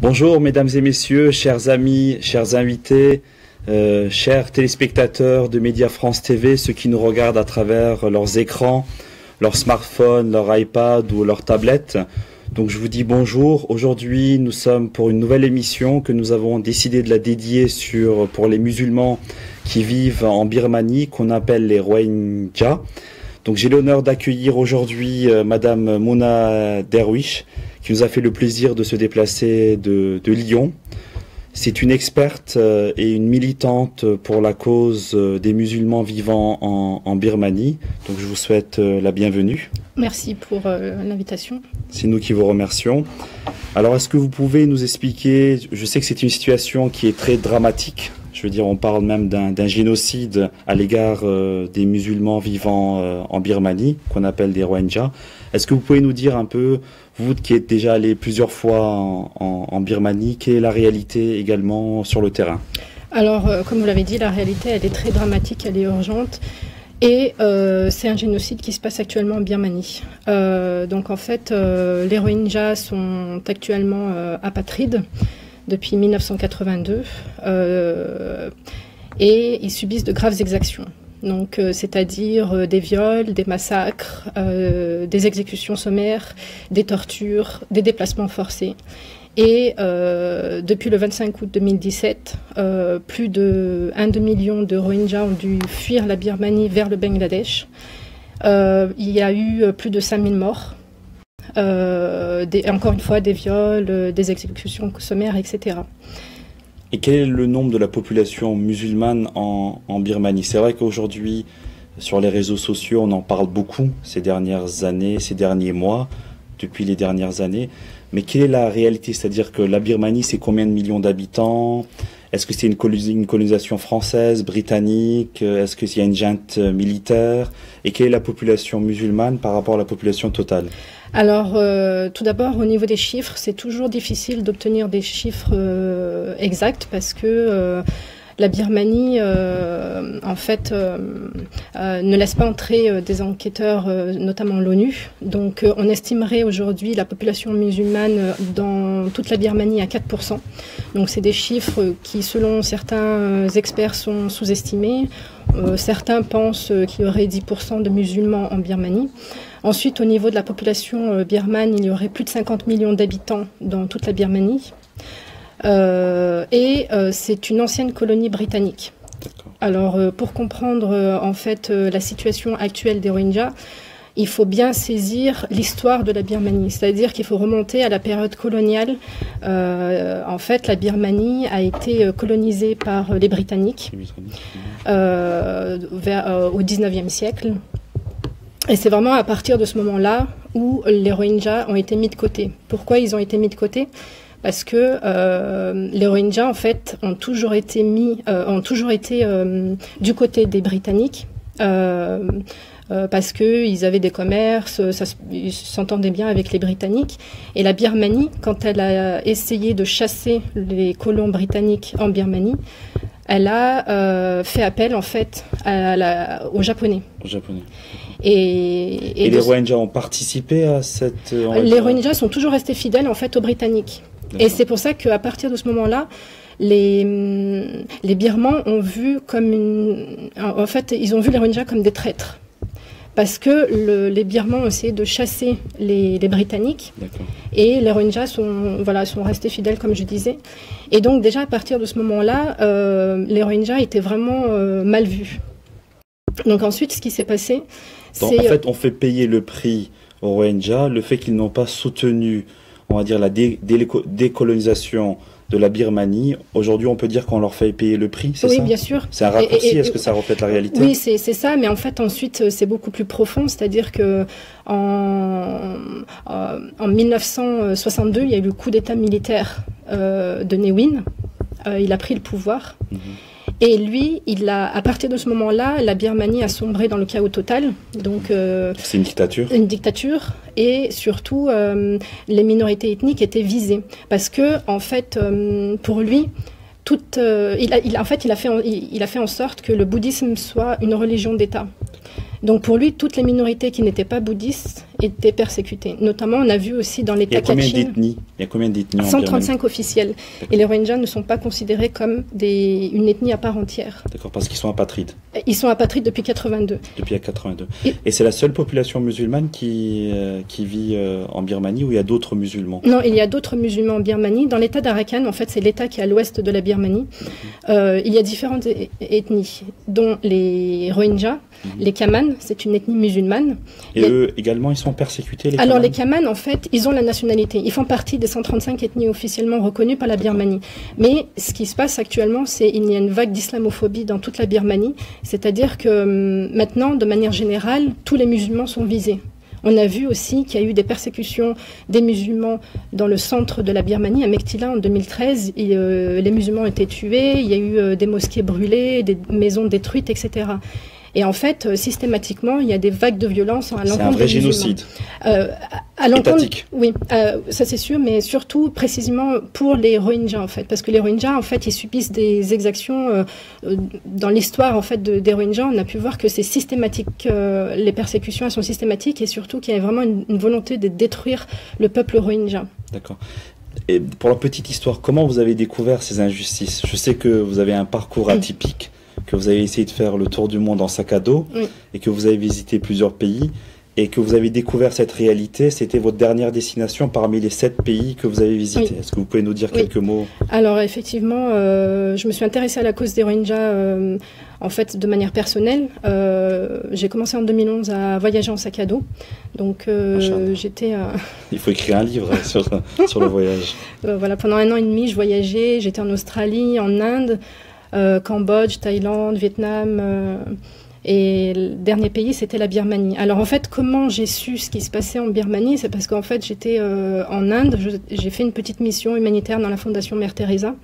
Bonjour mesdames et messieurs, chers amis, chers invités, chers téléspectateurs de Média France TV, ceux qui nous regardent à travers leurs écrans, leur smartphone, leur iPad ou leur tablette. Donc je vous dis bonjour. Aujourd'hui nous sommes pour une nouvelle émission que nous avons décidé de la dédier pour les musulmans qui vivent en Birmanie, qu'on appelle les Rohingyas. Donc j'ai l'honneur d'accueillir aujourd'hui Madame Mona Derwish, qui nous a fait le plaisir de se déplacer de Lyon. C'est une experte et une militante pour la cause des musulmans vivant en Birmanie. Donc je vous souhaite la bienvenue. Merci pour l'invitation. C'est nous qui vous remercions. Alors est-ce que vous pouvez nous expliquer, je sais que c'est une situation qui est très dramatique, je veux dire on parle même d'un génocide à l'égard des musulmans vivant en Birmanie, qu'on appelle des Rohingyas. Est-ce que vous pouvez nous dire un peu, vous qui êtes déjà allé plusieurs fois en Birmanie, quelle est la réalité également sur le terrain? Alors, comme vous l'avez dit, la réalité, elle est très dramatique, elle est urgente. Et c'est un génocide qui se passe actuellement en Birmanie. Donc en fait, les Rohingyas sont actuellement apatrides depuis 1982 et ils subissent de graves exactions. Donc, c'est-à-dire des viols, des massacres, des exécutions sommaires, des tortures, des déplacements forcés. Et depuis le 25 août 2017, plus de 1,2 million de Rohingyas ont dû fuir la Birmanie vers le Bangladesh. Il y a eu plus de 5000 morts. Encore une fois, des viols, des exécutions sommaires, etc. Et quel est le nombre de la population musulmane en Birmanie? C'est vrai qu'aujourd'hui, sur les réseaux sociaux, on en parle beaucoup ces dernières années, ces derniers mois, depuis les dernières années. Mais quelle est la réalité? C'est-à-dire que la Birmanie, c'est combien de millions d'habitants? Est-ce que c'est une colonisation française, britannique? Est-ce qu'il y a une junte militaire? Et quelle est la population musulmane par rapport à la population totale? Alors, tout d'abord, au niveau des chiffres, c'est toujours difficile d'obtenir des chiffres exacts parce que la Birmanie, en fait, ne laisse pas entrer des enquêteurs, notamment l'ONU. Donc, on estimerait aujourd'hui la population musulmane dans toute la Birmanie à 4%. Donc, c'est des chiffres qui, selon certains experts, sont sous-estimés. Certains pensent qu'il y aurait 10% de musulmans en Birmanie. Ensuite, au niveau de la population birmane, il y aurait plus de 50 millions d'habitants dans toute la Birmanie. C'est une ancienne colonie britannique. Alors, pour comprendre en fait la situation actuelle des Rohingyas, il faut bien saisir l'histoire de la Birmanie. C'est-à-dire qu'il faut remonter à la période coloniale. En fait, la Birmanie a été colonisée par les Britanniques au XIXe siècle. Et c'est vraiment à partir de ce moment-là où les Rohingyas ont été mis de côté. Pourquoi ils ont été mis de côté? Parce que les Rohingyas, en fait, ont toujours été du côté des Britanniques, parce qu'ils avaient des commerces, ils s'entendaient bien avec les Britanniques. Et la Birmanie, quand elle a essayé de chasser les colons britanniques en Birmanie, elle a fait appel, en fait, aux Japonais. Et les Rohingyas ont participé à cette... Les Rohingyas sont toujours restés fidèles, en fait, aux Britanniques. Et c'est pour ça qu'à partir de ce moment-là, les Birmans ont vu en fait, ils ont vu les Rohingyas comme des traîtres. Parce que les Birmans ont essayé de chasser les Britanniques. Et les Rohingyas sont restés fidèles, comme je disais. Et donc, déjà, à partir de ce moment-là, les Rohingyas étaient vraiment mal vus. Donc ensuite, ce qui s'est passé, c'est... En fait, on fait payer le prix aux Rohingyas, le fait qu'ils n'ont pas soutenu, on va dire, la décolonisation de la Birmanie. Aujourd'hui, on peut dire qu'on leur fait payer le prix, c'est ça? Oui, bien sûr. C'est un raccourci, est-ce que ça reflète la réalité? Oui, c'est ça, mais en fait, ensuite, c'est beaucoup plus profond, c'est-à-dire que en 1962, il y a eu le coup d'État militaire de Ne Win. Il a pris le pouvoir. Et lui, à partir de ce moment-là, la Birmanie a sombré dans le chaos total. Donc, c'est une dictature. Une dictature. Et surtout, les minorités ethniques étaient visées. Parce que, en fait, pour lui, il a fait en sorte que le bouddhisme soit une religion d'État. Donc pour lui, toutes les minorités qui n'étaient pas bouddhistes étaient persécutées. Notamment, on a vu aussi dans l'État Kachin. Il y a combien d'ethnies en Birmanie? 135 officiels. Et les Rohingyas ne sont pas considérés comme une ethnie à part entière. D'accord, parce qu'ils sont apatrides. Ils sont apatrides depuis 82. Depuis 82. Et c'est la seule population musulmane qui vit en Birmanie, ou il y a d'autres musulmans? Non, il y a d'autres musulmans en Birmanie. Dans l'État d'Arakan, en fait, c'est l'État qui est à l'ouest de la Birmanie. Il y a différentes ethnies, dont les Rohingyas, les Kamans, c'est une ethnie musulmane. Et eux également, ils sont persécutés, les Kamans? Alors les Kamans, en fait, ils ont la nationalité. Ils font partie des 135 ethnies officiellement reconnues par la Birmanie. Mais ce qui se passe actuellement, c'est qu'il y a une vague d'islamophobie dans toute la Birmanie. C'est-à-dire que maintenant, de manière générale, tous les musulmans sont visés. On a vu aussi qu'il y a eu des persécutions des musulmans dans le centre de la Birmanie, à Mektila, en 2013. Les musulmans ont été tués, il y a eu des mosquées brûlées, des maisons détruites, etc. Et en fait, systématiquement, il y a des vagues de violence à l'encontre des musulmans. C'est un vrai génocide. Étatique. Oui, ça c'est sûr, mais surtout précisément pour les Rohingyas en fait, parce que les Rohingyas en fait, ils subissent des exactions dans l'histoire en fait des Rohingyas. On a pu voir que c'est systématique, les persécutions elles sont systématiques et surtout qu'il y a vraiment une volonté de détruire le peuple Rohingya. D'accord. Et pour la petite histoire, comment vous avez découvert ces injustices? Je sais que vous avez un parcours atypique. Que vous avez essayé de faire le tour du monde en sac à dos, et que vous avez visité plusieurs pays, et que vous avez découvert cette réalité. C'était votre dernière destination parmi les 7 pays que vous avez visités. Est-ce que vous pouvez nous dire quelques mots? Alors effectivement, je me suis intéressée à la cause des Rohingyas en fait de manière personnelle. J'ai commencé en 2011 à voyager en sac à dos. Donc j'étais... Il faut écrire un livre sur le voyage. Voilà, pendant 1 an et demi, je voyageais. J'étais en Australie, en Inde, Cambodge, Thaïlande, Vietnam, et le dernier pays c'était la Birmanie. Alors en fait, comment j'ai su ce qui se passait en Birmanie? C'est parce qu'en fait j'étais en Inde, j'ai fait une petite mission humanitaire dans la fondation Mère Teresa,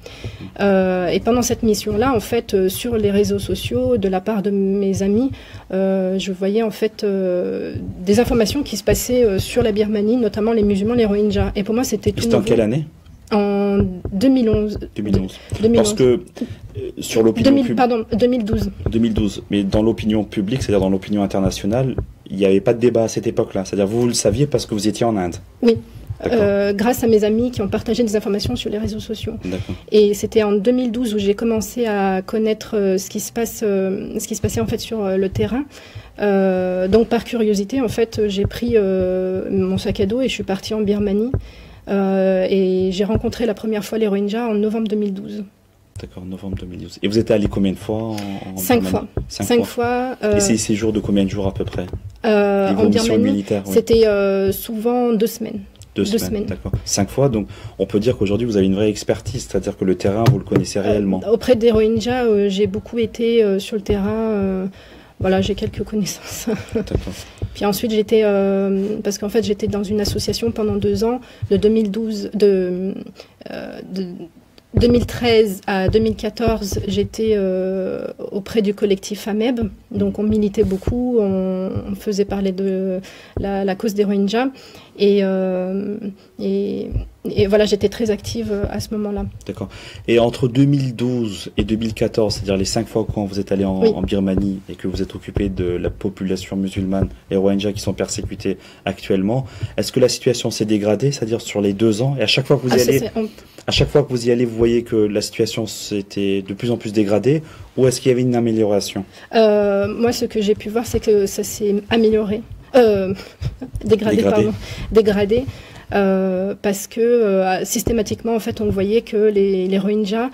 et pendant cette mission-là, en fait, sur les réseaux sociaux, de la part de mes amis, je voyais en fait des informations qui se passaient sur la Birmanie, notamment les musulmans, les Rohingyas. Et pour moi c'était tout nouveau. C'était en quelle année? En 2011. 2011. Parce que sur l'opinion publique... Pardon, 2012. 2012. Mais dans l'opinion publique, c'est-à-dire dans l'opinion internationale, il n'y avait pas de débat à cette époque-là. C'est-à-dire vous le saviez parce que vous étiez en Inde. Oui. Grâce à mes amis qui ont partagé des informations sur les réseaux sociaux. Et c'était en 2012 où j'ai commencé à connaître ce qui se passait en fait sur le terrain. Donc par curiosité, en fait, j'ai pris mon sac à dos et je suis partie en Birmanie. Et j'ai rencontré la première fois les Rohingyas en novembre 2012. D'accord, novembre 2012. Et vous êtes allé combien de fois en 5 fois. 5 fois. Et c'est ces jours de combien de jours à peu près? En Birmanie, c'était souvent 2 semaines. 2 semaines, d'accord. 5 fois, donc on peut dire qu'aujourd'hui vous avez une vraie expertise, c'est-à-dire que le terrain, vous le connaissez réellement. Auprès des Rohingyas, j'ai beaucoup été sur le terrain. Voilà, j'ai quelques connaissances. Puis ensuite, j'étais, parce qu'en fait, j'étais dans une association pendant 2 ans, de 2013 à 2014, j'étais auprès du collectif AMEB. Donc, on militait beaucoup, on faisait parler de la cause des Rohingyas. Et voilà, j'étais très active à ce moment-là. D'accord. Et entre 2012 et 2014, c'est-à-dire les 5 fois quand vous êtes allé en Birmanie et que vous êtes occupé de la population musulmane, les Rohingyas qui sont persécutés actuellement, est-ce que la situation s'est dégradée, c'est-à-dire sur les 2 ans? Et à chaque fois que vous y allez, à chaque fois que vous y allez, vous voyez que la situation s'était de plus en plus dégradée, ou est-ce qu'il y avait une amélioration? Moi, ce que j'ai pu voir, c'est que ça s'est amélioré. Dégradé. Parce que systématiquement, en fait, on voyait que les Rohingyas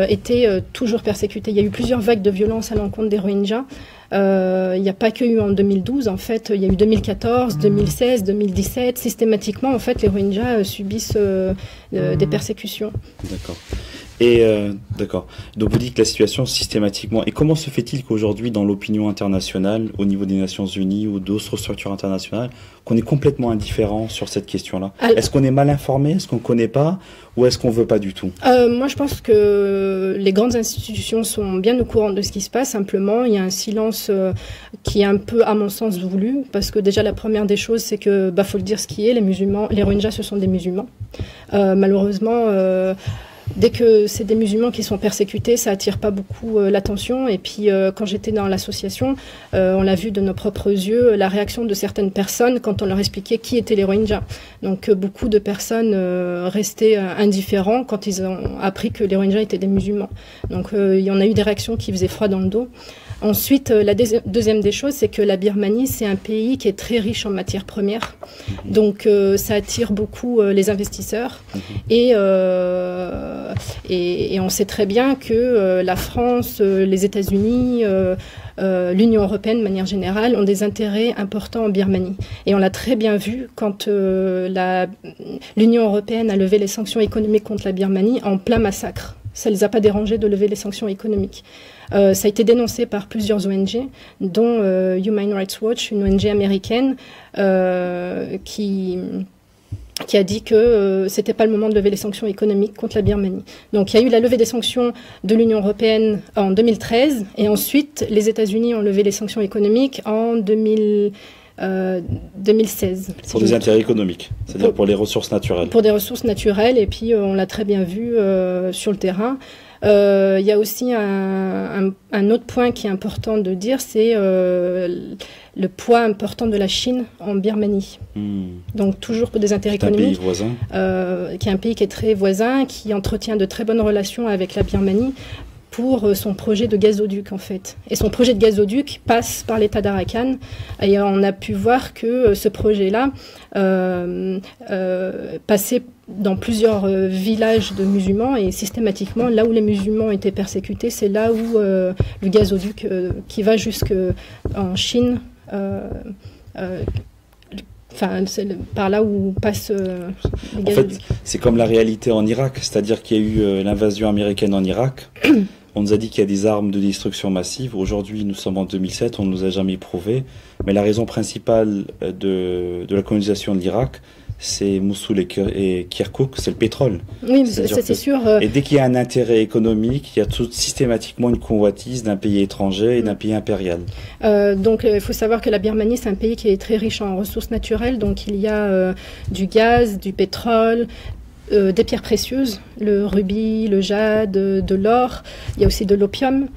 étaient toujours persécutés. Il y a eu plusieurs vagues de violence à l'encontre des Rohingyas. Il n'y a pas que eu en 2012, en fait, il y a eu 2014, 2016, 2017. Systématiquement, en fait, les Rohingyas subissent des persécutions. D'accord. Et d'accord. Donc vous dites que la situation systématiquement. Et comment se fait-il qu'aujourd'hui, dans l'opinion internationale, au niveau des Nations Unies ou d'autres structures internationales, qu'on est complètement indifférent sur cette question-là? Est-ce qu'on est mal informé? Est-ce qu'on ne connaît pas? Ou est-ce qu'on ne veut pas du tout? Moi, je pense que les grandes institutions sont bien au courant de ce qui se passe. Simplement, il y a un silence qui est un peu, à mon sens, voulu. Parce que déjà, la première des choses, c'est que, faut le dire ce qui est, les Rohingyas, ce sont des musulmans. Malheureusement... Dès que c'est des musulmans qui sont persécutés, ça attire pas beaucoup l'attention. Et puis, quand j'étais dans l'association, on l'a vu de nos propres yeux, la réaction de certaines personnes quand on leur expliquait qui étaient les Rohingyas. Donc, beaucoup de personnes restaient indifférents quand ils ont appris que les Rohingyas étaient des musulmans. Donc, il y en a eu des réactions qui faisaient froid dans le dos. Ensuite, la deuxième des choses, c'est que la Birmanie, c'est un pays qui est très riche en matières premières. Donc, ça attire beaucoup les investisseurs. Et on sait très bien que la France, les États-Unis, l'Union européenne de manière générale ont des intérêts importants en Birmanie. Et on l'a très bien vu quand l'Union européenne a levé les sanctions économiques contre la Birmanie en plein massacre. Ça ne les a pas dérangés de lever les sanctions économiques. Ça a été dénoncé par plusieurs ONG, dont Human Rights Watch, une ONG américaine, qui a dit que c'était pas le moment de lever les sanctions économiques contre la Birmanie. Donc il y a eu la levée des sanctions de l'Union européenne en 2013, et ensuite les États-Unis ont levé les sanctions économiques en 2016. Pour des intérêts économiques, c'est-à-dire pour les ressources naturelles. Pour des ressources naturelles, et puis on l'a très bien vu sur le terrain. Il y a aussi un autre point qui est important de dire, c'est le poids important de la Chine en Birmanie. Donc toujours pour des intérêts économiques. C'est un pays voisin. Qui est un pays qui est très voisin, qui entretient de très bonnes relations avec la Birmanie pour son projet de gazoduc en fait. Et son projet de gazoduc passe par l'État d'Arakan. Et on a pu voir que ce projet-là passait dans plusieurs villages de musulmans, et systématiquement, là où les musulmans étaient persécutés, c'est là où le gazoduc qui va jusqu'en Chine, c'est par là où passe les gazoducs. En fait, c'est comme la réalité en Irak, c'est-à-dire qu'il y a eu l'invasion américaine en Irak. On nous a dit qu'il y a des armes de destruction massive. Aujourd'hui, nous sommes en 2007, on ne nous a jamais prouvé. Mais la raison principale de la colonisation de l'Irak, c'est Mossoul et Kirkouk, c'est le pétrole. Oui, ça c'est sûr. Et dès qu'il y a un intérêt économique, il y a systématiquement une convoitise d'un pays étranger et d'un pays impérial. Donc il faut savoir que la Birmanie, c'est un pays qui est très riche en ressources naturelles. Donc il y a du gaz, du pétrole, des pierres précieuses, le rubis, le jade, de l'or. Il y a aussi de l'opium,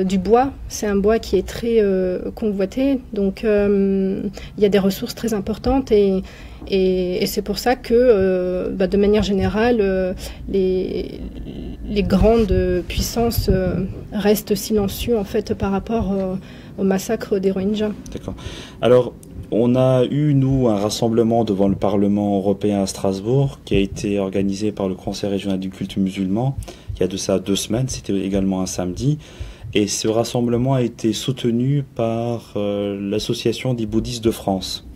du bois. C'est un bois qui est très convoité. Donc il y a des ressources très importantes, et c'est pour ça que, de manière générale, les grandes puissances restent silencieuses en fait par rapport au massacre des Rohingyas. D'accord. Alors, on a eu, nous, un rassemblement devant le Parlement européen à Strasbourg qui a été organisé par le Conseil régional du culte musulman il y a de ça 2 semaines, c'était également un samedi. Et ce rassemblement a été soutenu par l'Association des bouddhistes de France,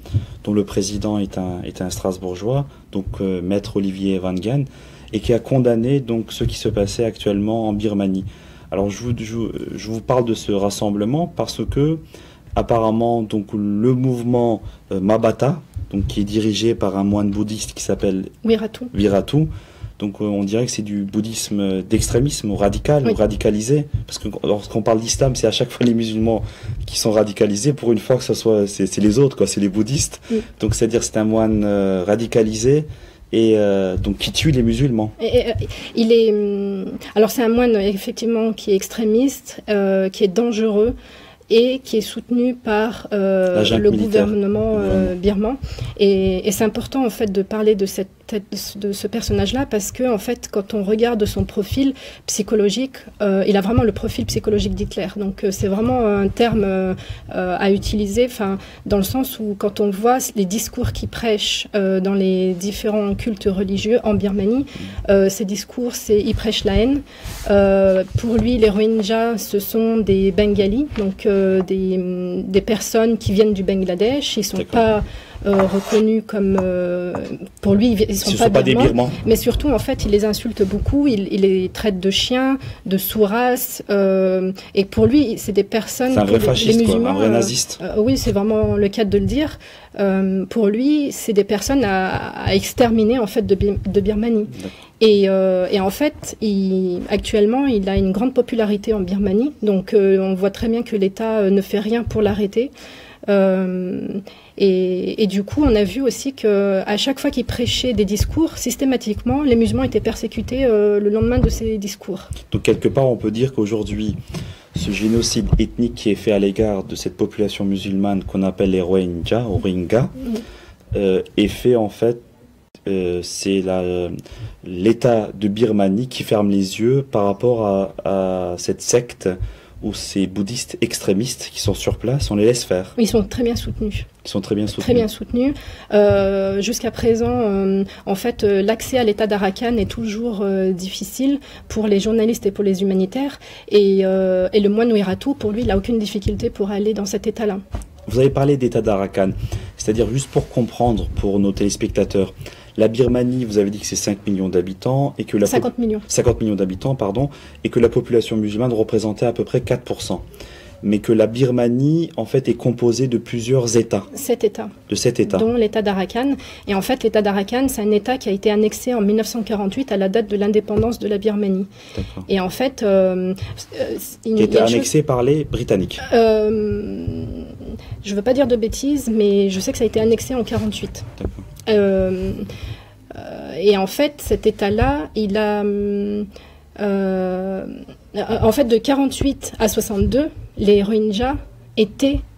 dont le président est un Strasbourgeois, donc maître Olivier Van Ghen, et qui a condamné donc ce qui se passait actuellement en Birmanie. Alors je vous parle de ce rassemblement parce que apparemment, donc, le mouvement Mabata, donc, qui est dirigé par un moine bouddhiste qui s'appelle Viratu. Donc, on dirait que c'est du bouddhisme d'extrémisme, radical, ou radicalisé. Parce que lorsqu'on parle d'islam, c'est à chaque fois les musulmans qui sont radicalisés. Pour une fois que c'est les autres, quoi, c'est les bouddhistes. Donc, c'est-à-dire c'est un moine radicalisé. Et donc qui tue les musulmans. Alors c'est un moine effectivement qui est extrémiste, qui est dangereux, et qui est soutenu par le gouvernement birman. Et c'est important en fait de parler de ce personnage-là, parce que en fait, quand on regarde son profil psychologique, il a vraiment le profil psychologique d'Hitler. Donc c'est vraiment un terme à utiliser, dans le sens où quand on voit les discours qu'il prêche dans les différents cultes religieux en Birmanie, ces discours, il prêche la haine. Pour lui, les Rohingyas, ce sont des Bengalis, donc des personnes qui viennent du Bangladesh. Ils sont pas reconnus comme... pour lui, ils sont pas des Birmans. Mais surtout, en fait, il les insulte beaucoup. Il les traite de chiens, de sous-races. Et pour lui, c'est des personnes... C'est un vrai fasciste, un vrai naziste. Oui, c'est vraiment le cas de le dire. Pour lui, c'est des personnes à exterminer, en fait, de Birmanie. Et en fait, actuellement, il a une grande popularité en Birmanie. Donc, on voit très bien que l'État ne fait rien pour l'arrêter. Et du coup, on a vu aussi qu'à chaque fois qu'il prêchait des discours, systématiquement, les musulmans étaient persécutés le lendemain de ces discours. Donc quelque part, on peut dire qu'aujourd'hui, ce génocide ethnique qui est fait à l'égard de cette population musulmane qu'on appelle les Rohingyas, ou Rohingyas, est fait en fait, c'est l'État de Birmanie qui ferme les yeux par rapport à cette secte ou ces bouddhistes extrémistes qui sont sur place, on les laisse faire. Ils sont très bien soutenus. Ils sont très bien soutenus. Très bien soutenus. Jusqu'à présent, en fait, l'accès à l'État d'Arakan est toujours difficile pour les journalistes et pour les humanitaires. Et le moine Wiratu, pour lui, il n'a aucune difficulté pour aller dans cet État-là. Vous avez parlé d'État d'Arakan, c'est-à-dire juste pour comprendre, pour nos téléspectateurs, la Birmanie, vous avez dit que c'est 5 millions d'habitants et que 50 millions. 50 millions d'habitants, pardon, et que la population musulmane représentait à peu près 4%. Mais que la Birmanie, en fait, est composée de plusieurs États. 7 États. De 7 États. Dont l'État d'Arakan. Et en fait, l'État d'Arakan, c'est un État qui a été annexé en 1948 à la date de l'indépendance de la Birmanie. D'accord. Et en fait... qui a été annexé par les Britanniques. Je ne veux pas dire de bêtises, mais je sais que ça a été annexé en 1948. D'accord. Et en fait, cet État-là, il a... en fait, de 1948 à 1962, les Rohingyas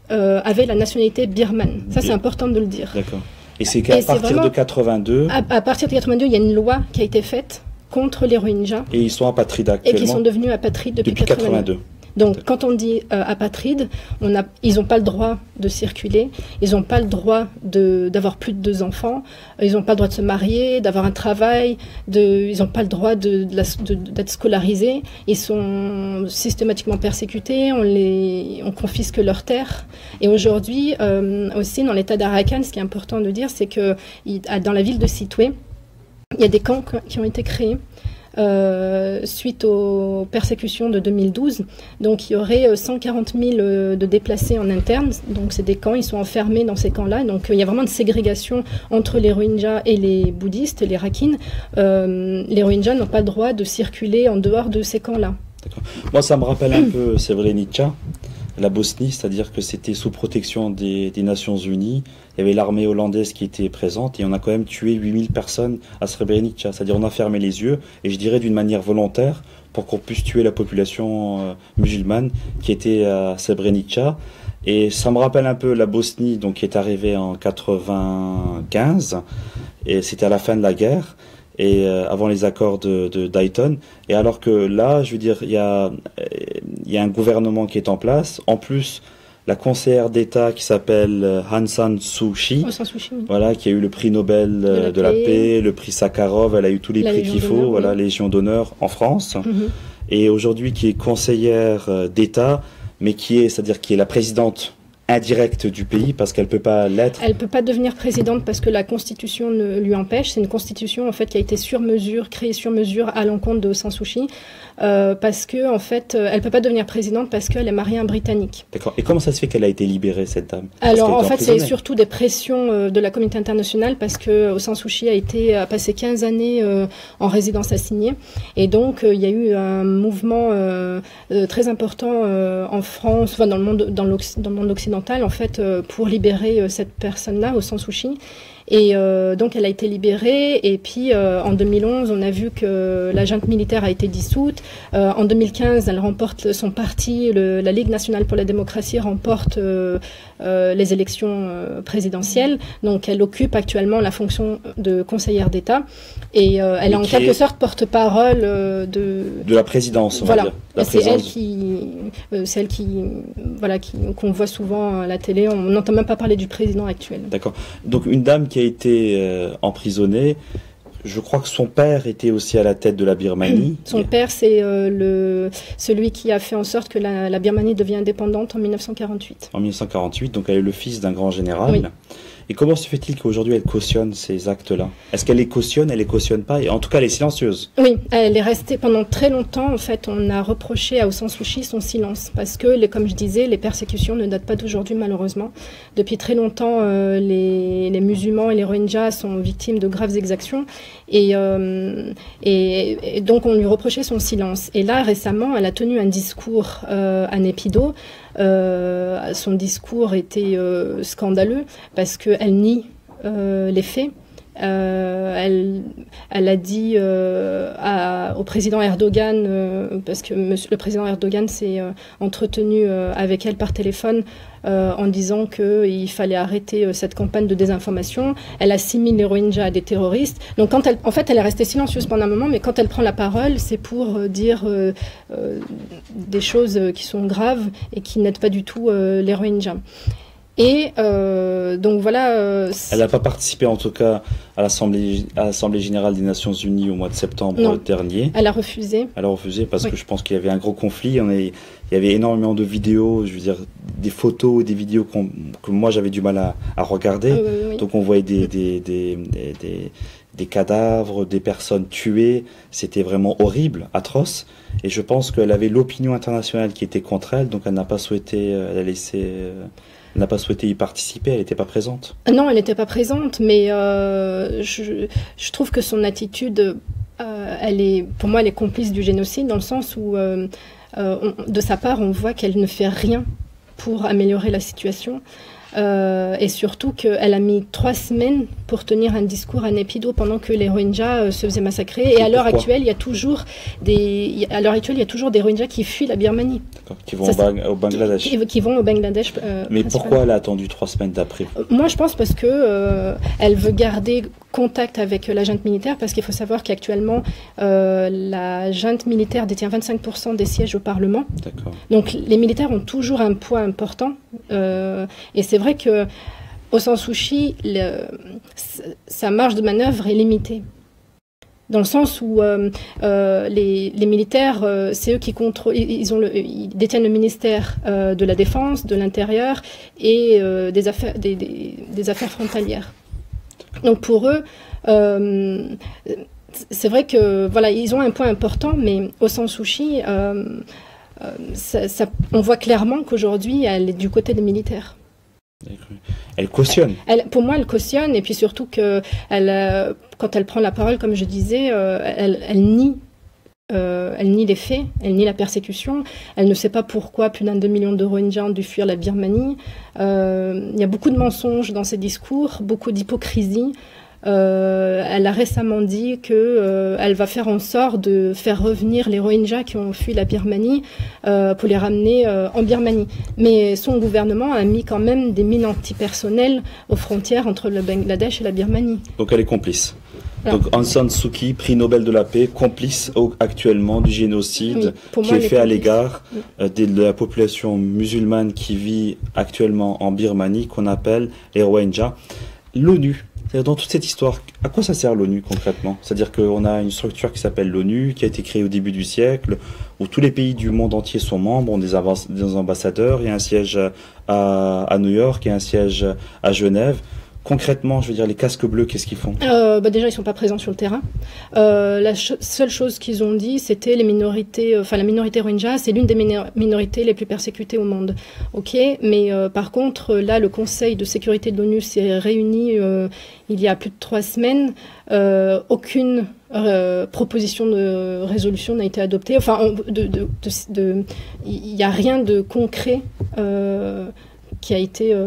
avaient la nationalité birmane. Ça, c'est important de le dire. D'accord. Et c'est qu'à partir de 82... À partir de 82, il y a une loi qui a été faite contre les Rohingyas. Et ils sont apatrides actuellement. Et qui sont devenus apatrides depuis 82. Donc, quand on dit apatrides, ils n'ont pas le droit de circuler, ils n'ont pas le droit d'avoir plus de 2 enfants, ils n'ont pas le droit de se marier, d'avoir un travail, ils n'ont pas le droit d'être scolarisés, ils sont systématiquement persécutés, on confisque leurs terres. Et aujourd'hui, aussi dans l'état d'Arakan, ce qui est important de dire, c'est que dans la ville de Sittwe, il y a des camps qui ont été créés. Suite aux persécutions de 2012. Donc il y aurait 140 000 de déplacés en interne. Donc c'est des camps, ils sont enfermés dans ces camps-là. Donc il y a vraiment une ségrégation entre les Rohingyas et les bouddhistes, les Rakhines. Les Rohingyas n'ont pas le droit de circuler en dehors de ces camps-là. D'accord. Moi ça me rappelle un peu Srebrenica, la Bosnie, c'est-à-dire que c'était sous protection des Nations Unies. Il y avait l'armée hollandaise qui était présente et on a quand même tué 8000 personnes à Srebrenica. C'est-à-dire on a fermé les yeux, et je dirais d'une manière volontaire, pour qu'on puisse tuer la population musulmane qui était à Srebrenica. Et ça me rappelle un peu la Bosnie, donc, qui est arrivée en 95, et c'était à la fin de la guerre, et avant les accords de Dayton. Et alors que là, je veux dire, il y a un gouvernement qui est en place. En plus, la conseillère d'État qui s'appelle Aung San Suu Kyi, voilà, qui a eu le prix Nobel de la paix, le prix Sakharov, elle a eu tous les prix qu'il faut, voilà, Légion d'honneur en France. Et aujourd'hui qui est conseillère d'État, mais c'est-à-dire qui est la présidente indirecte du pays, parce qu'elle peut pas l'être. Elle peut pas devenir présidente parce que la Constitution ne lui empêche. C'est une Constitution en fait qui a été sur mesure, créée sur mesure à l'encontre de Aung San Suu Kyi, parce que en fait, elle peut pas devenir présidente parce qu'elle est mariée à un Britannique. D'accord. Et comment ça se fait qu'elle a été libérée, cette dame? Alors en fait, c'est surtout des pressions de la communauté internationale, parce que Aung San Suu Kyi a passé 15 années en résidence assignée, et donc il y a eu un mouvement très important en France, enfin dans le monde occidental, en fait, pour libérer cette personne-là, Aung San Suu Kyi. Et donc elle a été libérée, et puis en 2011 on a vu que la junte militaire a été dissoute. En 2015 elle remporte son parti, la Ligue nationale pour la démocratie remporte les élections présidentielles. Donc elle occupe actuellement la fonction de conseillère d'État, et elle est en quelque sorte porte-parole de la présidence, on va dire. C'est elle qu'on voit souvent à la télé. On n'entend même pas parler du président actuel. D'accord. Donc une dame qui a été emprisonnée, je crois que son père était aussi à la tête de la Birmanie. Son père, c'est celui qui a fait en sorte que la Birmanie devient indépendante en 1948. En 1948, donc elle est le fils d'un grand général. Oui. Et comment se fait-il qu'aujourd'hui elle cautionne ces actes-là? Est-ce qu'elle les cautionne, elle les cautionne pas? Et en tout cas, elle est silencieuse. Oui, elle est restée pendant très longtemps. En fait, on a reproché à Aung San Suu Kyi son silence, parce que, comme je disais, les persécutions ne datent pas d'aujourd'hui, malheureusement. Depuis très longtemps, les musulmans et les Rohingyas sont victimes de graves exactions, et donc on lui reprochait son silence. Et là, récemment, elle a tenu un discours à Naypyidaw, son discours était scandaleux parce qu'elle nie les faits. Elle a dit au président Erdogan, parce que le président Erdogan s'est entretenu avec elle par téléphone en disant qu'il fallait arrêter cette campagne de désinformation. Elle assimile les Rohingyas à des terroristes. Donc en fait, elle est restée silencieuse pendant un moment, mais quand elle prend la parole, c'est pour dire des choses qui sont graves et qui n'aident pas du tout les Rohingyas. Et donc voilà. Elle n'a pas participé en tout cas à l'Assemblée générale des Nations Unies au mois de septembre dernier. Elle a refusé. Elle a refusé parce que je pense qu'il y avait un gros conflit. Il y avait énormément de vidéos, je veux dire des photos et des vidéos que moi j'avais du mal à regarder. Oui. Donc on voyait des cadavres, des personnes tuées. C'était vraiment horrible, atroce. Et je pense qu'elle avait l'opinion internationale qui était contre elle, donc elle n'a pas souhaité n'a pas souhaité y participer, elle n'était pas présente. Non, elle n'était pas présente, mais je trouve que son attitude, pour moi, elle est complice du génocide, dans le sens où, de sa part, on voit qu'elle ne fait rien pour améliorer la situation. Et surtout qu'elle a mis 3 semaines pour tenir un discours à Naypyidaw pendant que les Rohingyas se faisaient massacrer. Et à l'heure actuelle, il y a toujours des Rohingyas qui fuient la Birmanie. D'accord, qui vont au Bangladesh. Qui vont au Bangladesh. Mais pourquoi elle a attendu 3 semaines d'après? Moi, je pense parce que elle veut garder contact avec la junte militaire, parce qu'il faut savoir qu'actuellement, la junte militaire détient 25% des sièges au Parlement. D'accord. Donc les militaires ont toujours un poids important. Et c'est vrai que Aung San Suu Kyi, sa marge de manœuvre est limitée. Dans le sens où les militaires, c'est eux qui contrôlent, ils détiennent le ministère de la Défense, de l'Intérieur et des affaires frontalières. Donc pour eux, c'est vrai que voilà, ils ont un point important, mais Aung San Suu Kyi, on voit clairement qu'aujourd'hui, elle est du côté des militaires. Elle cautionne. Pour moi, elle cautionne, et puis surtout que quand elle prend la parole, comme je disais, elle nie les faits, elle nie la persécution. Elle ne sait pas pourquoi plus d'1,2 million de Rohingyas ont dû fuir la Birmanie. Il y a beaucoup de mensonges dans ses discours, beaucoup d'hypocrisie. Elle a récemment dit qu'elle va faire en sorte de faire revenir les Rohingyas qui ont fui la Birmanie pour les ramener en Birmanie. Mais son gouvernement a mis quand même des mines antipersonnelles aux frontières entre le Bangladesh et la Birmanie. Donc elle est complice. Donc Aung San Suu Kyi, prix Nobel de la paix, complice actuellement du génocide qui est fait à l'égard de la population musulmane qui vit actuellement en Birmanie, qu'on appelle les Rohingyas. L'ONU, dans toute cette histoire, à quoi ça sert l'ONU concrètement? C'est-à-dire qu'on a une structure qui s'appelle l'ONU, qui a été créée au début du siècle, où tous les pays du monde entier sont membres, ont des ambassadeurs, il y a un siège à New York, il y a un siège à Genève. Concrètement, je veux dire, les casques bleus, qu'est-ce qu'ils font? Déjà, ils sont pas présents sur le terrain. La seule chose qu'ils ont dit, c'était les minorités, la minorité Rohingya, c'est l'une des minorités les plus persécutées au monde. Ok, mais par contre, là, le Conseil de sécurité de l'ONU s'est réuni il y a plus de 3 semaines. Aucune proposition de résolution n'a été adoptée. Enfin, il n'y a rien de concret qui a été...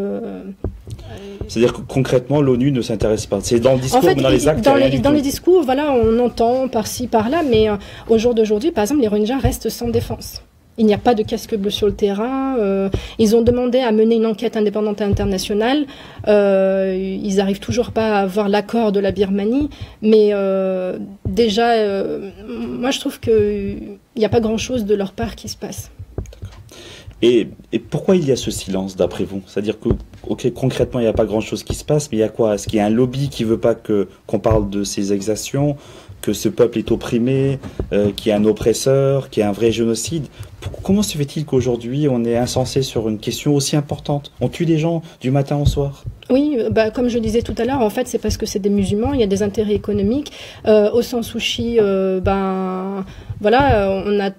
C'est-à-dire que concrètement, l'ONU ne s'intéresse pas. C'est dans le discours, en fait, mais dans les actes. Dans les discours, voilà, on entend par-ci, par-là, mais au jour d'aujourd'hui, par exemple, les Rohingyas restent sans défense. Il n'y a pas de casque bleu sur le terrain. Ils ont demandé à mener une enquête indépendante et internationale. Ils n'arrivent toujours pas à avoir l'accord de la Birmanie. Mais déjà, moi, je trouve qu'il n'y a pas grand-chose de leur part qui se passe. Et pourquoi il y a ce silence, d'après vous? C'est-à-dire que, ok, concrètement, il n'y a pas grand-chose qui se passe, mais il y a quoi? Est-ce qu'il y a un lobby qui ne veut pas qu'on parle de ces exactions, que ce peuple est opprimé, qu'il y a un oppresseur, qu'il y a un vrai génocide? Comment se fait-il qu'aujourd'hui, on est insensé sur une question aussi importante? On tue des gens du matin au soir? Oui, comme je disais tout à l'heure, en fait, c'est parce que c'est des musulmans, il y a des intérêts économiques. Aung San Suu Kyi, voilà, on a...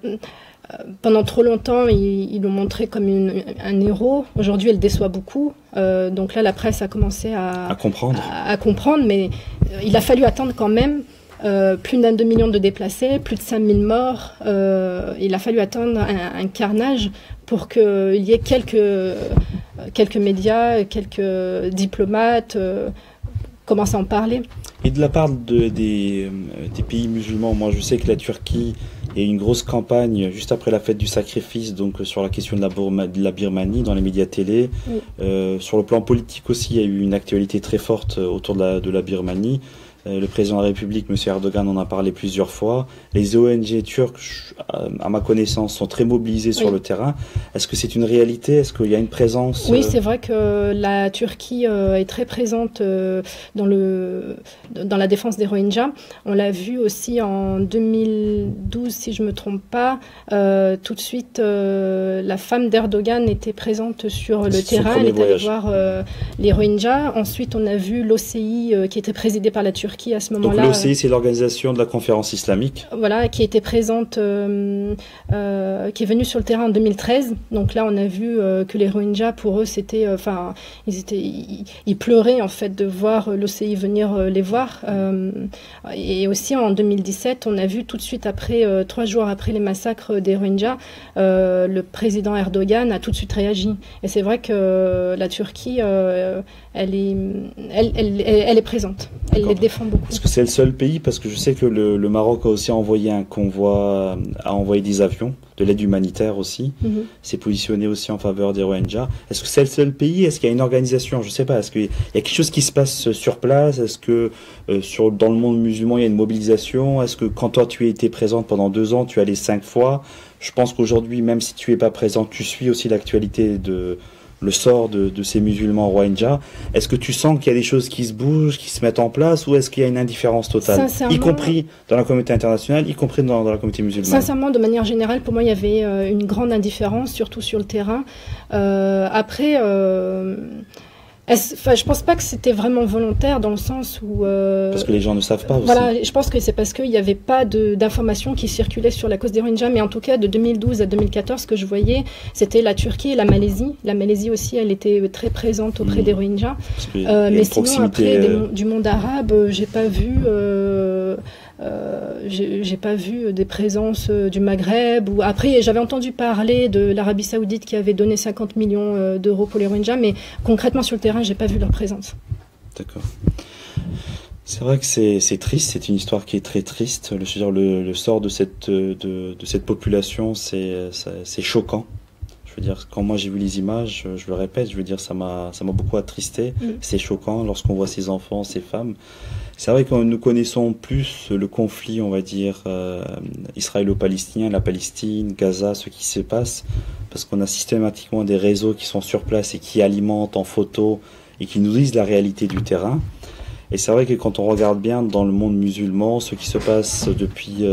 Pendant trop longtemps, ils l'ont montré comme un héros. Aujourd'hui, elle déçoit beaucoup. Donc là, la presse a commencé à comprendre, mais il a fallu attendre quand même plus d'1,2 million de déplacés, plus de 5000 morts. Il a fallu attendre un carnage pour qu'il y ait quelques médias, quelques diplomates commencent à en parler. Et de la part des pays musulmans, moi je sais que la Turquie, il y a eu une grosse campagne juste après la fête du sacrifice, donc sur la question de la Birmanie dans les médias télé. Oui. Sur le plan politique aussi, il y a eu une actualité très forte autour de la Birmanie. Le président de la République, M. Erdogan, en a parlé plusieurs fois. Les ONG turques, à ma connaissance, sont très mobilisées sur le terrain. Est-ce que c'est une réalité? Est-ce qu'il y a une présence? Oui, c'est vrai que la Turquie est très présente dans la défense des Rohingyas. On l'a vu aussi en 2012, si je ne me trompe pas. Tout de suite, la femme d'Erdogan était présente sur le terrain. Elle est allée voir les Rohingyas. Ensuite, on a vu l'OCI qui était présidée par la Turquie à ce moment-là. Donc l'OCI, c'est l'organisation de la conférence islamique. Voilà, qui était présente, qui est venue sur le terrain en 2013. Donc là, on a vu que les Rohingyas, pour eux, c'était, ils pleuraient en fait de voir l'OCI venir les voir. Et aussi en 2017, on a vu tout de suite après, 3 jours après les massacres des Rohingyas, le président Erdogan a tout de suite réagi. Et c'est vrai que la Turquie, elle est présente. Elle les défend beaucoup. Est-ce que c'est le seul pays? Parce que je sais que le Maroc a aussi envoyé un convoi, a envoyé des avions, de l'aide humanitaire aussi. C'est positionné aussi en faveur des Rohingyas. Est-ce que c'est le seul pays? Est-ce qu'il y a une organisation? Je ne sais pas. Est-ce qu'il y a quelque chose qui se passe sur place? Est-ce que dans le monde musulman, il y a une mobilisation? Est-ce que quand toi, tu étais présente pendant 2 ans, tu allais 5 fois? Je pense qu'aujourd'hui, même si tu n'es pas présente, tu suis aussi l'actualité le sort de ces musulmans Rohingyas. Est-ce que tu sens qu'il y a des choses qui se bougent, qui se mettent en place, ou est-ce qu'il y a une indifférence totale, y compris dans la communauté internationale, y compris dans la communauté musulmane? Sincèrement, de manière générale, pour moi, il y avait une grande indifférence, surtout sur le terrain. Après, je pense pas que c'était vraiment volontaire dans le sens où... parce que les gens ne savent pas aussi. Voilà, je pense que c'est parce qu'il n'y avait pas d'informations qui circulaient sur la cause des Rohingyas, mais en tout cas de 2012 à 2014, ce que je voyais, c'était la Turquie et la Malaisie. La Malaisie aussi, elle était très présente auprès des Rohingyas. Mais sinon, après, du monde arabe, j'ai pas vu... j'ai pas vu des présences du Maghreb. Après, j'avais entendu parler de l'Arabie Saoudite qui avait donné 50 millions d'euros pour les Rohingyas, mais concrètement sur le terrain, j'ai pas vu leur présence. D'accord. C'est vrai que c'est triste, c'est une histoire qui est très triste. Je veux dire, le sort de cette population, c'est choquant. Je veux dire, quand moi j'ai vu les images, je le répète, je veux dire, ça m'a beaucoup attristé. C'est choquant lorsqu'on voit ces enfants, ces femmes. C'est vrai que nous connaissons plus le conflit, on va dire, israélo-palestinien, la Palestine, Gaza, ce qui se passe, parce qu'on a systématiquement des réseaux qui sont sur place et qui alimentent en photos et qui nous disent la réalité du terrain. Et c'est vrai que quand on regarde bien dans le monde musulman, ce qui se passe depuis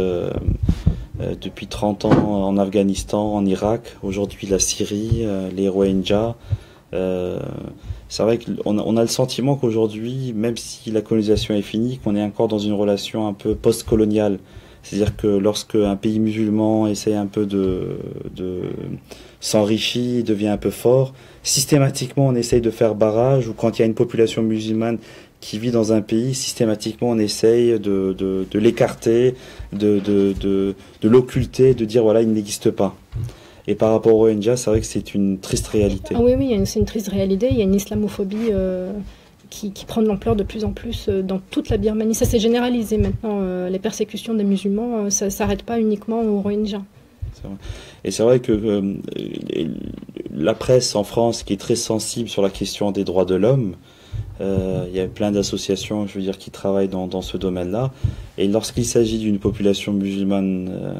30 ans en Afghanistan, en Irak, aujourd'hui la Syrie, les Rohingyas, c'est vrai qu'on a le sentiment qu'aujourd'hui, même si la colonisation est finie, qu'on est encore dans une relation un peu post-coloniale. C'est-à-dire que lorsque un pays musulman essaie un peu de s'enrichir, devient un peu fort, systématiquement on essaye de faire barrage, ou quand il y a une population musulmane qui vit dans un pays, systématiquement on essaye de l'écarter, de l'occulter, de dire voilà, il n'existe pas. Et par rapport au Rohingyas, c'est vrai que c'est une triste réalité. Ah oui, c'est une triste réalité. Il y a une islamophobie qui prend de l'ampleur de plus en plus dans toute la Birmanie. Ça s'est généralisé maintenant. Les persécutions des musulmans, ça ne s'arrête pas uniquement aux Rohingyas. Et c'est vrai que la presse en France, qui est très sensible sur la question des droits de l'homme, il y a plein d'associations, je veux dire, qui travaillent dans ce domaine-là. Et lorsqu'il s'agit d'une population musulmane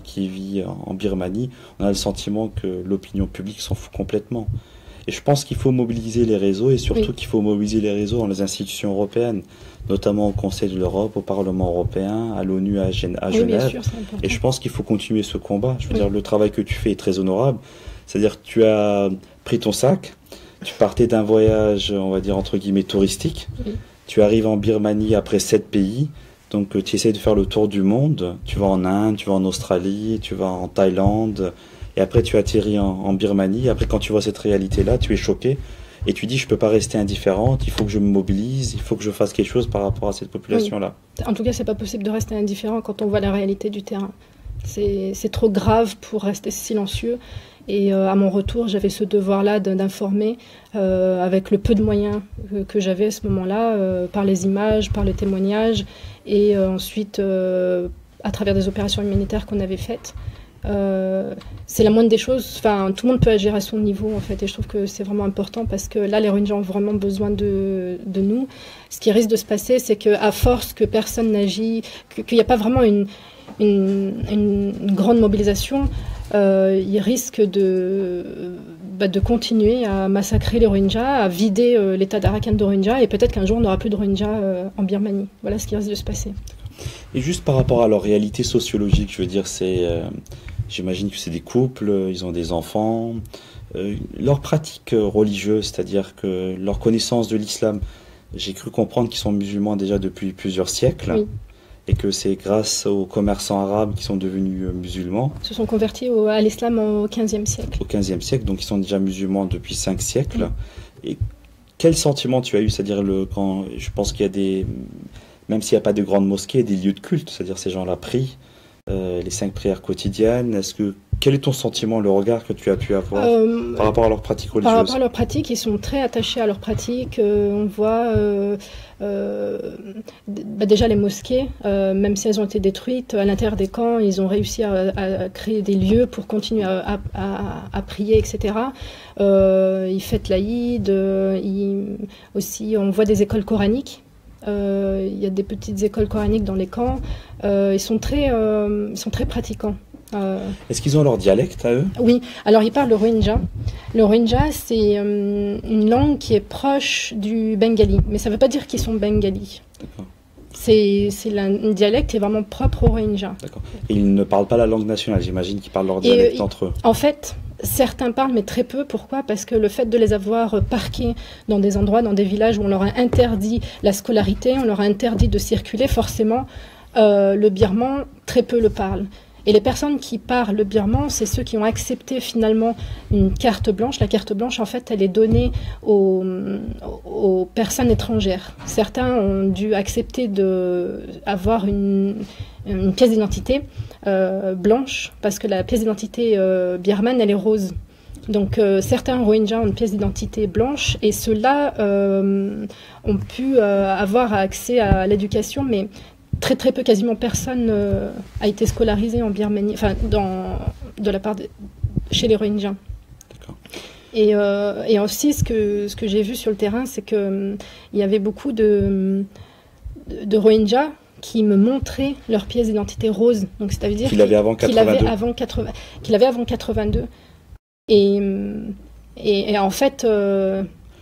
qui vit en Birmanie, on a le sentiment que l'opinion publique s'en fout complètement. Et je pense qu'il faut mobiliser les réseaux, et surtout qu'il faut mobiliser les réseaux dans les institutions européennes, notamment au Conseil de l'Europe, au Parlement européen, à l'ONU, à Genève. Bien sûr, et je pense qu'il faut continuer ce combat. Je veux dire, le travail que tu fais est très honorable. C'est-à-dire que tu as pris ton sac, tu partais d'un voyage, on va dire, entre guillemets, touristique. Tu arrives en Birmanie après 7 pays. Donc, tu essaies de faire le tour du monde. Tu vas en Inde, tu vas en Australie, tu vas en Thaïlande. Et après, tu atterris en Birmanie. Après, quand tu vois cette réalité-là, tu es choqué. Et tu dis, je ne peux pas rester indifférente. Il faut que je me mobilise. Il faut que je fasse quelque chose par rapport à cette population-là. En tout cas, ce n'est pas possible de rester indifférent quand on voit la réalité du terrain. C'est trop grave pour rester silencieux. Et à mon retour, j'avais ce devoir-là d'informer avec le peu de moyens que j'avais à ce moment-là, par les images, par les témoignages, et ensuite à travers des opérations humanitaires qu'on avait faites. C'est la moindre des choses. Enfin, tout le monde peut agir à son niveau, en fait, et je trouve que c'est vraiment important parce que là, les Rohingyas ont vraiment besoin de nous. Ce qui risque de se passer, c'est qu'à force que personne n'agit, qu'il n'y a pas vraiment une grande mobilisation, ils risquent de continuer à massacrer les Rohingyas, à vider l'état d'Arakan de Rohingyas, et peut-être qu'un jour, on n'aura plus de Rohingyas en Birmanie. Voilà ce qui risque de se passer. Et juste par rapport à leur réalité sociologique, je veux dire, j'imagine que c'est des couples, ils ont des enfants, leur pratique religieuse, c'est-à-dire que leur connaissance de l'islam, j'ai cru comprendre qu'ils sont musulmans déjà depuis plusieurs siècles, oui. Et que c'est grâce aux commerçants arabes qui sont devenus musulmans. Ils se sont convertis à l'islam au XVe siècle. Au XVe siècle, donc ils sont déjà musulmans depuis 5 siècles. Oui. Et quel sentiment tu as eu, c'est-à-dire quand je pense qu'il y a des... Même s'il n'y a pas de grandes mosquées, des lieux de culte, c'est-à-dire ces gens-là prient, les 5 prières quotidiennes. Quel est ton sentiment, le regard que tu as pu avoir par rapport à leur pratique religieuse? Par rapport à leur pratique, ils sont très attachés à leur pratique. On voit déjà les mosquées, même si elles ont été détruites, à l'intérieur des camps, ils ont réussi à créer des lieux pour continuer à prier, etc. Ils fêtent l'Aïd, aussi on voit des écoles coraniques. Il y a des petites écoles coraniques dans les camps. Ils sont très pratiquants. Est-ce qu'ils ont leur dialecte à eux? Oui, alors ils parlent le Rohingya. Le Rohingya, c'est une langue qui est proche du bengali, mais ça ne veut pas dire qu'ils sont bengalis. D'accord. C'est un dialecte qui est vraiment propre au Rohingya. D'accord. Et ils ne parlent pas la langue nationale, j'imagine qu'ils parlent leur dialecte entre eux. En fait, certains parlent, mais très peu. Pourquoi? Parce que le fait de les avoir parqués dans des endroits, dans des villages où on leur a interdit la scolarité, on leur a interdit de circuler, forcément, le birman, très peu le parlent. Et les personnes qui parlent le birman, c'est ceux qui ont accepté finalement une carte blanche. La carte blanche, en fait, elle est donnée aux personnes étrangères. Certains ont dû accepter d'avoir une pièce d'identité blanche, parce que la pièce d'identité birmane, elle est rose. Donc certains Rohingyas ont une pièce d'identité blanche, et ceux-là ont pu avoir accès à l'éducation, mais très très peu, quasiment personne a été scolarisé en Birmanie, enfin chez les Rohingyas. D'accord. Et aussi ce que j'ai vu sur le terrain, c'est que il y avait beaucoup de Rohingyas qui me montraient leur pièce d'identité rose. Donc c'est-à-dire qu'il avait avant 82. Qu'il avait avant 82. Et en fait.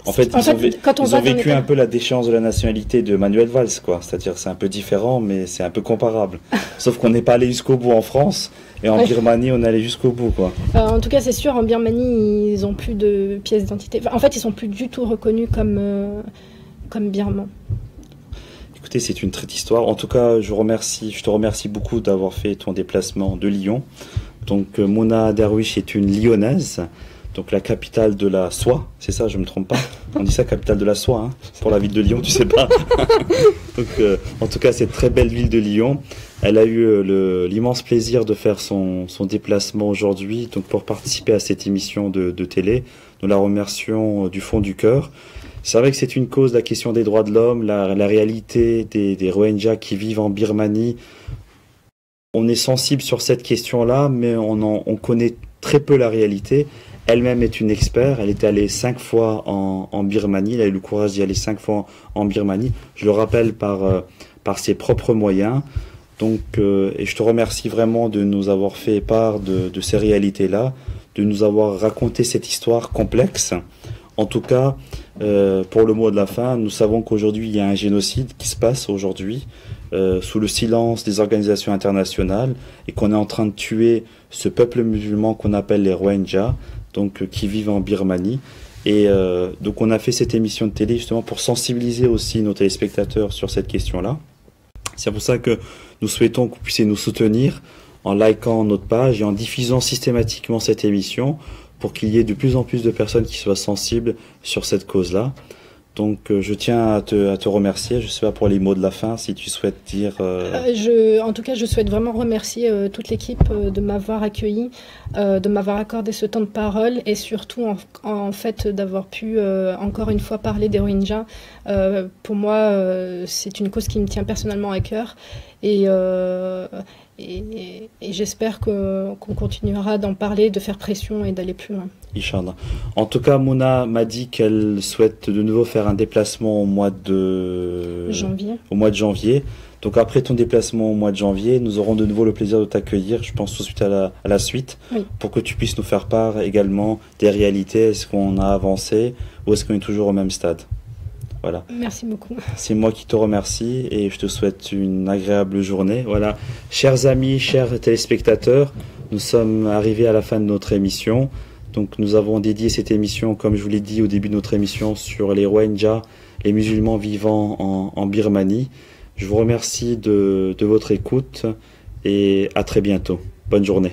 Ils ont vécu un peu la déchéance de la nationalité de Manuel Valls, quoi. C'est-à-dire, c'est un peu différent, mais c'est un peu comparable. Sauf qu'on n'est pas allé jusqu'au bout en France, et en Birmanie, on est allé jusqu'au bout, quoi. En tout cas, c'est sûr, en Birmanie, ils n'ont plus de pièces d'identité. Enfin, en fait, ils sont plus du tout reconnus comme birmans. Écoutez, c'est une traite histoire. En tout cas, je te remercie beaucoup d'avoir fait ton déplacement de Lyon. Donc, Mona Derwish est une Lyonnaise. Donc la capitale de la soie, c'est ça, je me trompe pas. On dit ça, capitale de la soie, hein, pour la ville de Lyon, tu sais pas. Donc en tout cas, cette très belle ville de Lyon, elle a eu l'immense plaisir de faire son déplacement aujourd'hui, donc pour participer à cette émission de télé. Nous la remercions du fond du cœur. C'est vrai que c'est une cause, la question des droits de l'homme, la réalité des Rohingyas qui vivent en Birmanie. On est sensible sur cette question-là, mais on connaît très peu la réalité. Elle-même est une experte, elle est allée 5 fois en Birmanie, elle a eu le courage d'y aller 5 fois en Birmanie, je le rappelle par ses propres moyens. Donc, et je te remercie vraiment de nous avoir fait part de ces réalités-là, de nous avoir raconté cette histoire complexe. En tout cas, pour le mot de la fin, nous savons qu'aujourd'hui il y a un génocide qui se passe aujourd'hui, sous le silence des organisations internationales, et qu'on est en train de tuer ce peuple musulman qu'on appelle les Rohingyas, donc qui vivent en Birmanie. Et donc on a fait cette émission de télé justement pour sensibiliser aussi nos téléspectateurs sur cette question-là. C'est pour ça que nous souhaitons que vous puissiez nous soutenir en likant notre page et en diffusant systématiquement cette émission pour qu'il y ait de plus en plus de personnes qui soient sensibles sur cette cause-là. Donc je tiens à te remercier. Je sais pas pour les mots de la fin, si tu souhaites dire... En tout cas, je souhaite vraiment remercier toute l'équipe de m'avoir accueilli, de m'avoir accordé ce temps de parole et surtout en fait d'avoir pu encore une fois parler des Rohingyas. Pour moi, c'est une cause qui me tient personnellement à cœur et j'espère qu'on continuera d'en parler, de faire pression et d'aller plus loin. Inch'Allah. En tout cas, Mouna m'a dit qu'elle souhaite de nouveau faire un déplacement au mois de janvier. Donc après ton déplacement au mois de janvier, nous aurons de nouveau le plaisir de t'accueillir, je pense tout de suite à la suite, oui, pour que tu puisses nous faire part également des réalités. Est-ce qu'on a avancé ou est-ce qu'on est toujours au même stade? Voilà. Merci beaucoup. C'est moi qui te remercie et je te souhaite une agréable journée. Voilà, chers amis, chers téléspectateurs, nous sommes arrivés à la fin de notre émission. Donc nous avons dédié cette émission, comme je vous l'ai dit au début de notre émission, sur les Rohingyas, les musulmans vivant en Birmanie. Je vous remercie de votre écoute et à très bientôt. Bonne journée.